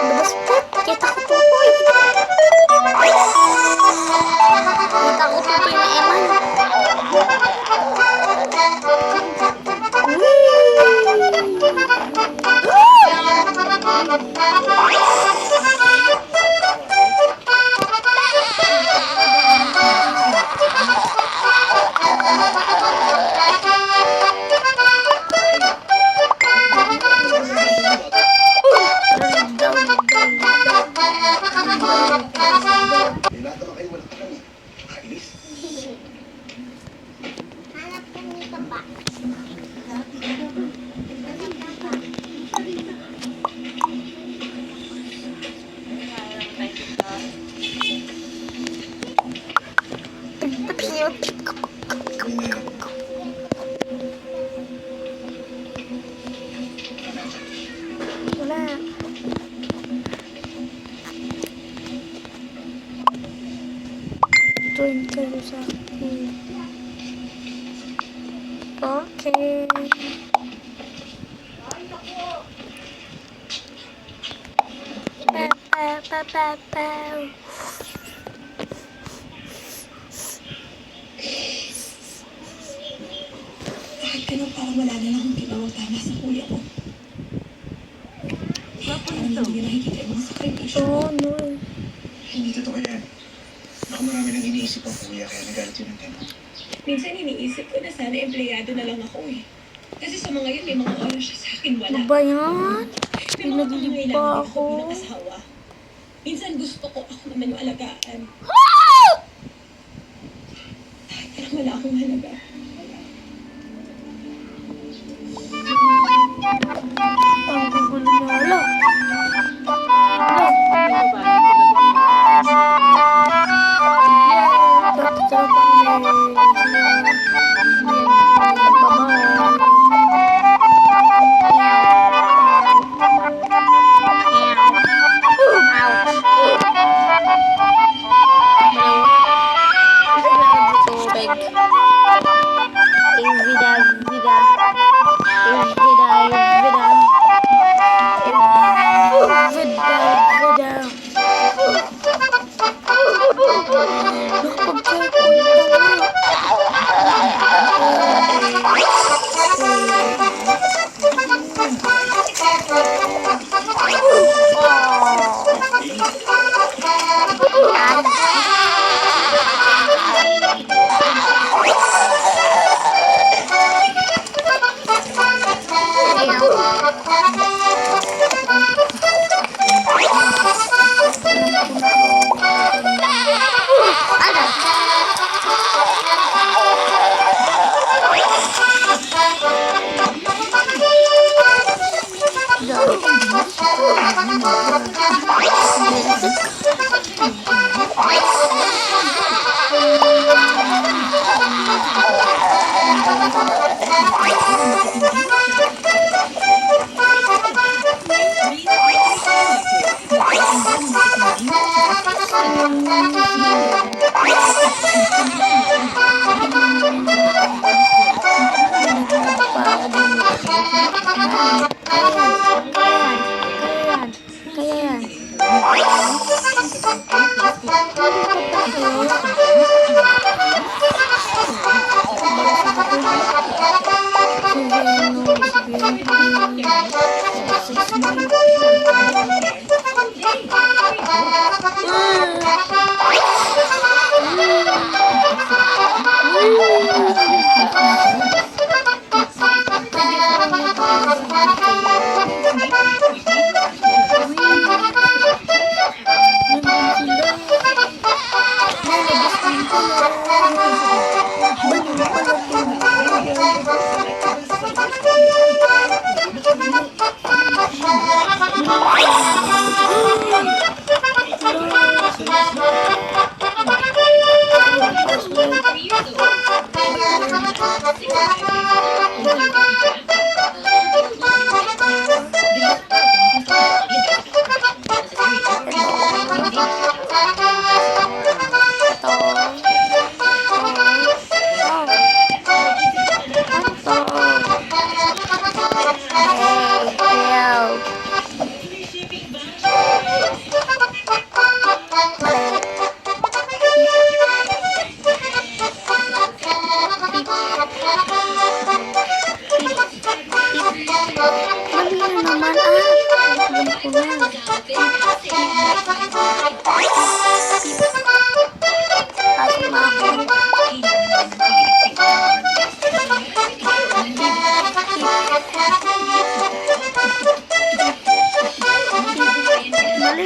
Labas po. Kita ko tutoy. Kita ko tutoy na Eman. Wala. Join kayo sa akin. Okay. Bakit ganun parang wala na lang akong ginawang tama sa kuya ko? Parang hindi niya nakikita yung mga sakripisyo. Oh, no. Hindi totoo yan. Baka marami nang iniisip ang kuya kaya nagalit yun ng gano'n. Minsan iniisip ko na sana empleyado na lang ako eh. Kasi sa mga yun, may mga oras siya sa akin wala. Ano ba yan? May mga Pinaglib pangangailangan pa din ako. ako bilang asawa. Minsan gusto ko ako naman yung alagaan. Parang wala akong halaga. Ang gugulo niya. Hala. Pasok na ako. Mali.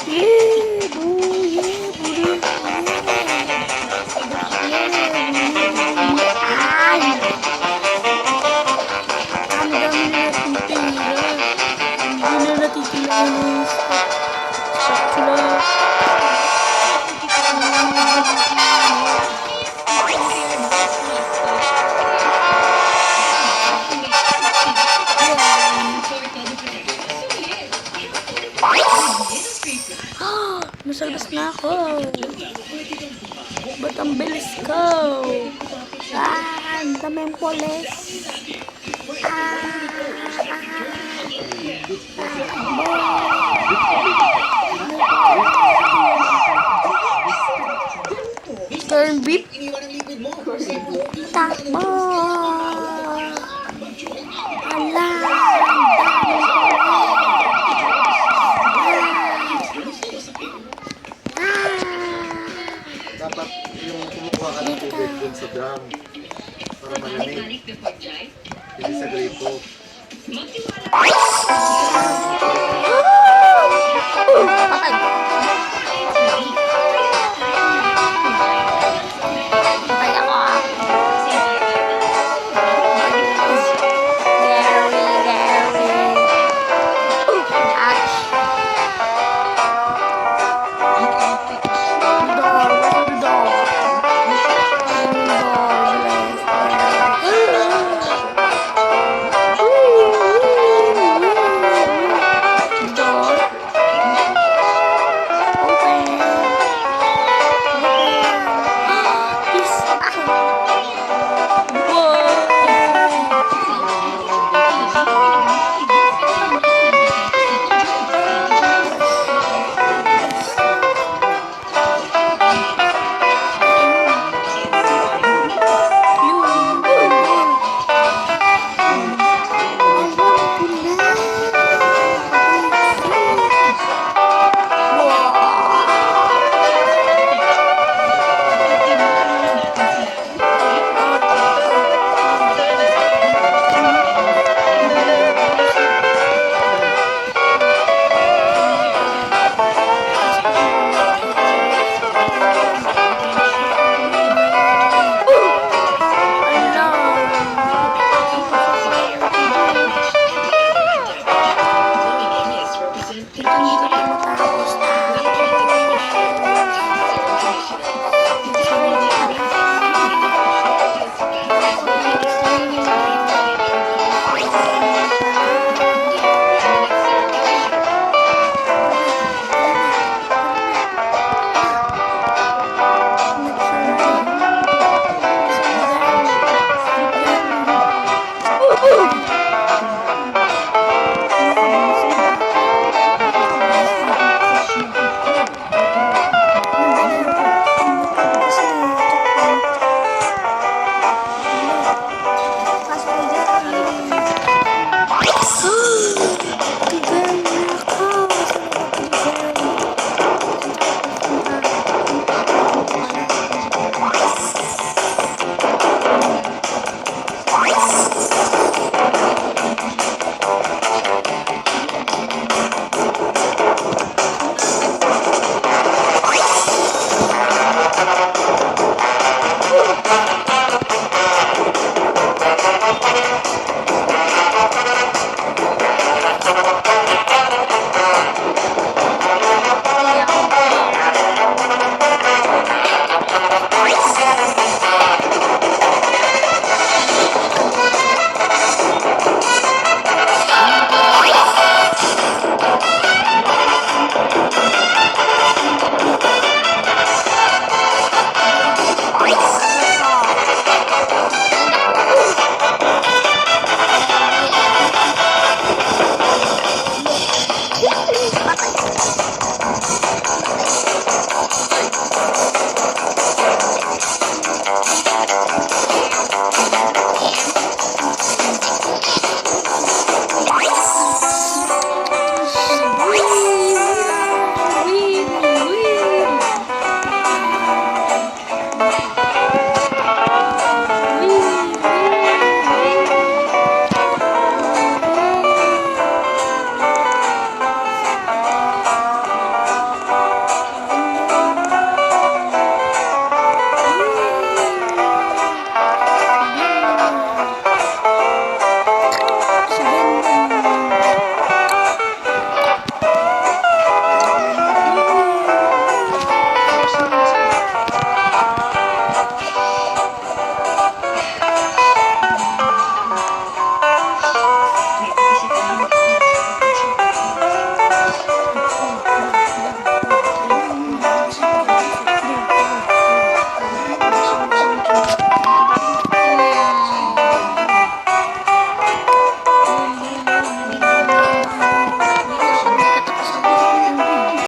Yeah, boo, yeah, boo. Ay! Ang dami na natin pera. Hindi na natitilaan ng stock sila. Nasa labas na ako. Ba't ang bilis ko? Ang daming polis. Turn beep. Takbo. Ala. Dapat yung kumukuha ka ng tubig dun sa drum para malamig. Hindi sa gripo. Ganda